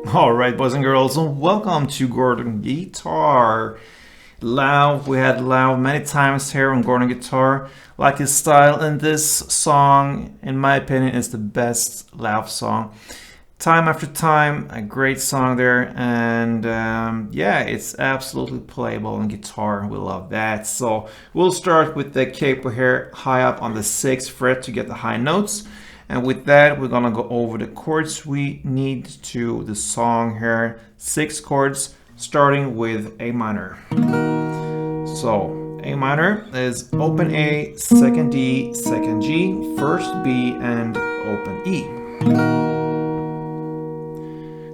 Alright, boys and girls, and welcome to Gordon Guitar. Lauv, we had Lauv many times here on Gordon Guitar. Like his style, and this song, in my opinion, is the best Lauv song. Time after time, a great song there, and yeah, it's absolutely playable on guitar. We love that. So we'll start with the capo here, high up on the 6th fret to get the high notes. And with that, we're gonna go over the chords we need to the song here. 6 chords, starting with A minor. So A minor is open A, second D, second G, first B, and open E.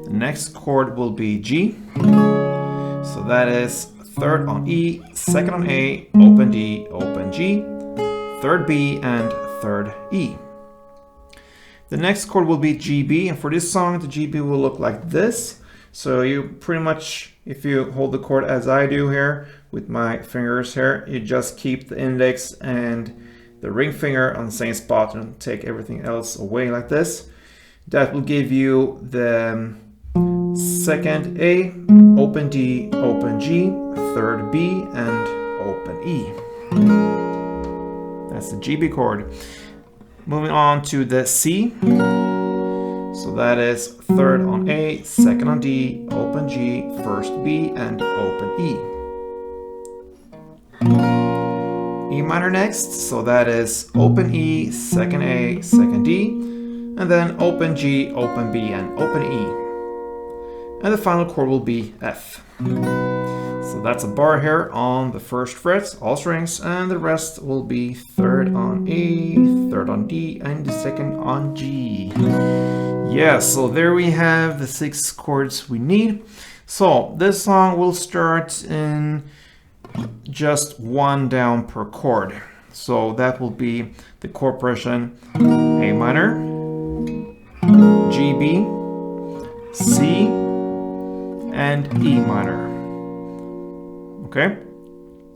The next chord will be G. So that is 3rd on E, 2nd on A, open D, open G, 3rd B, and 3rd E. The next chord will be GB, and for this song, the GB will look like this. So you pretty much, if you hold the chord as I do here with my fingers here, you just keep the index and the ring finger on the same spot and take everything else away like this. That will give you the 2nd A, open D, open G, 3rd B, and open E. That's the GB chord. Moving on to the C. So that is 3rd on A, 2nd on D, open G, 1st B, and open E. E minor next. So that is open E, 2nd A, 2nd D, and then open G, open B, and open E. And the final chord will be F. So that's a bar here on the 1st fret, all strings, and the rest will be 3rd on A, 3rd on D, and the 2nd on G. Yeah, so there we have the 6 chords we need. So this song will start in just 1 down per chord. So that will be the chord progression A minor, G, B, C, and E minor. Okay,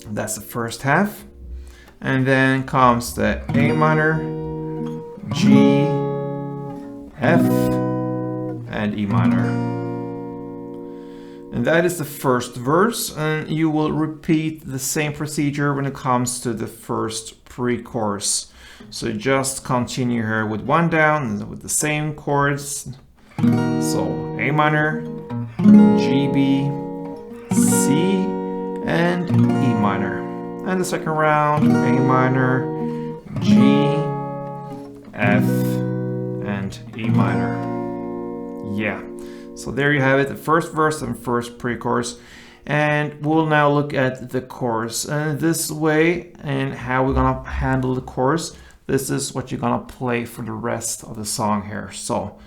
that's the first half. And then comes the A minor, G, F, and E minor. And that is the first verse, and you will repeat the same procedure when it comes to the first pre-chorus. So just continue here with 1 down with the same chords. So A minor, G, B, C, and E minor. And the second round, A minor, G, F, and E minor. Yeah, so there you have it, the first verse and first pre-chorus. And we'll now look at the chorus. And this way, and how we're gonna handle the chorus, this is what you're gonna play for the rest of the song here. So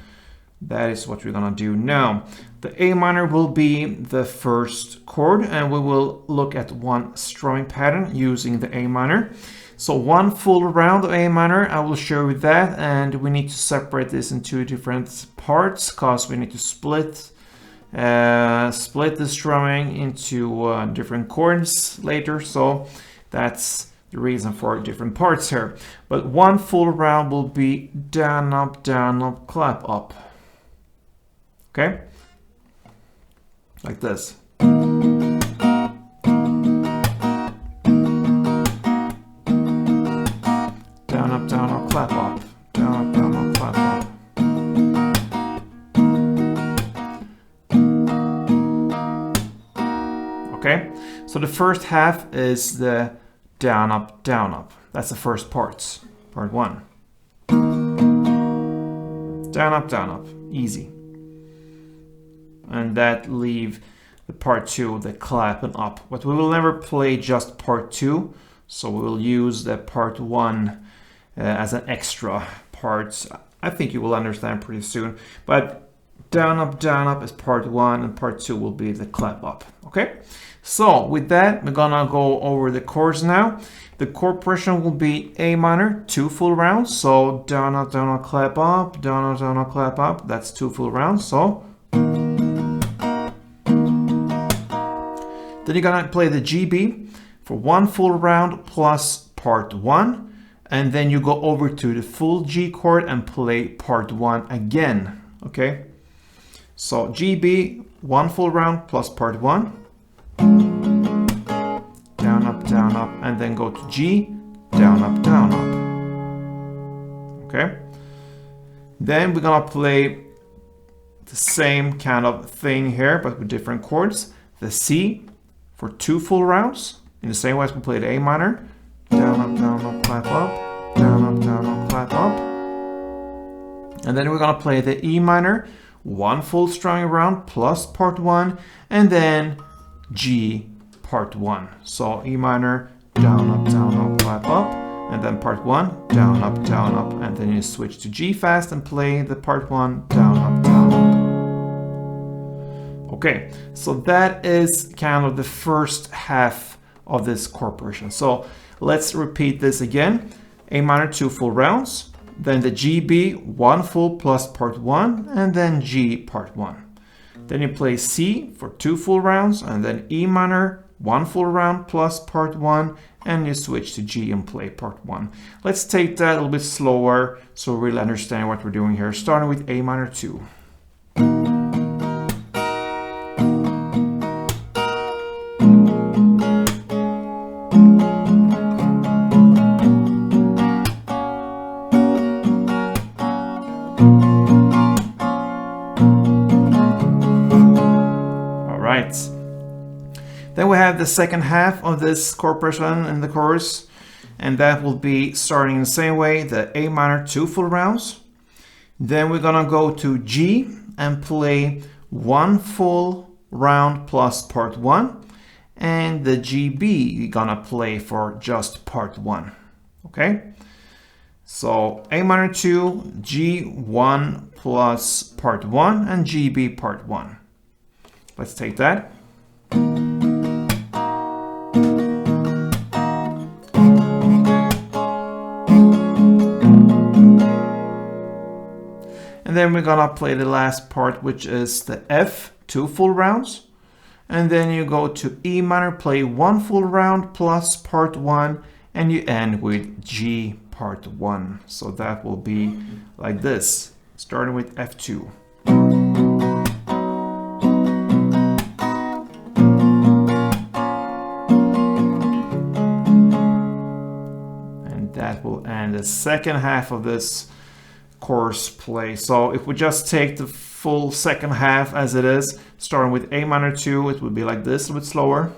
that is what we're gonna do now. The A minor will be the first chord, and we will look at one strumming pattern using the A minor. So 1 full round of A minor, I will show you that, and we need to separate this in 2 different parts because we need to split the strumming into different chords later. So that's the reason for different parts here. But 1 full round will be down, up, clap, up. Okay? Like this. Down, up, clap, up. Down, up, clap, up. Okay? So the first half is the down, up. That's the first part. Part 1. Down, up. Easy. And that leave the part 2, the clap and up. But we will never play just part 2, so we will use the part 1 as an extra part. I think you will understand pretty soon. But down up is part 1, and part 2 will be the clap up. Okay? So with that, we're gonna go over the chords now. The chord progression will be A minor, 2 full rounds. So down up, clap up, down up, clap up. That's 2 full rounds. So then you're gonna play the GB for 1 full round plus part 1, and then you go over to the full G chord and play part 1 again. Okay? So GB, 1 full round plus part 1. Down up, and then go to G, down up. Okay? Then we're gonna play the same kind of thing here, but with different chords. The C for 2 full rounds, in the same way as we played A minor. Down up, clap up, down up, clap up. And then we're gonna play the E minor, 1 full strumming round plus part 1, and then G part 1. So E minor, down up, clap up, and then part 1, down up, and then you switch to G fast and play the part 1, down up. Okay, so that is kind of the first half of this chord progression. So let's repeat this again. A minor, 2 full rounds, then the GB, 1 full plus part 1, and then G part 1. Then you play C for 2 full rounds, and then E minor, 1 full round plus part 1, and you switch to G and play part 1. Let's take that a little bit slower so we really understand what we're doing here, starting with A minor 2. Then we have the second half of this chord progression in the chorus, and that will be starting in the same way, the A minor, 2 full rounds. Then we're gonna go to G and play 1 full round plus part 1, and the GB you're gonna play for just part 1. Okay? So A minor 2, G 1 plus part 1, and GB part 1. Let's take that. And then we're gonna play the last part, which is the F, 2 full rounds. And then you go to E minor, play 1 full round plus part 1, and you end with G part 1. So that will be like this, starting with F2. And that will end the second half of this chorus play. So if we just take the full second half as it is, starting with A minor 2, it would be like this, a bit slower.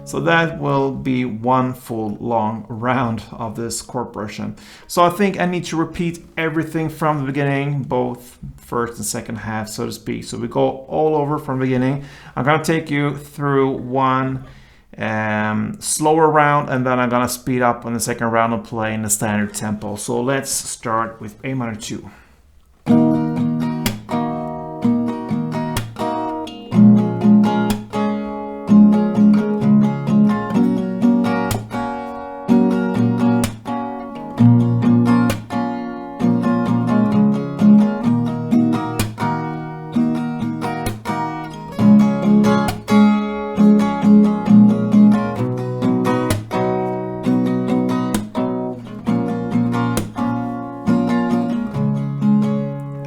So that will be 1 full long round of this chord progression. So I think I need to repeat everything from the beginning, both first and second half, so to speak. So we go all over from the beginning. I'm gonna take you through one slower round, and then I'm gonna speed up on the second round and play in the standard tempo. So let's start with A minor 2.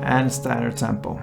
And standard tempo.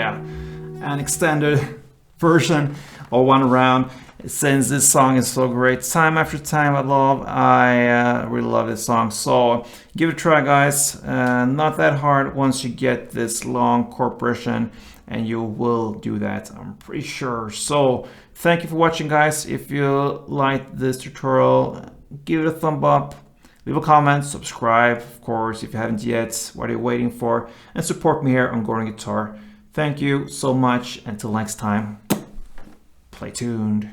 yeah, an extended version or one round, since this song is so great. Time after time I love. I really love this song, so give it a try, guys. Not that hard once you get this long chord progression, and you will do that, I'm pretty sure. So thank you for watching, guys. If you liked this tutorial, give it a thumb up, leave a comment, subscribe, of course, if you haven't yet. What are you waiting for? And support me here on Gordon Guitar. Thank you so much. Until next time, play tuned.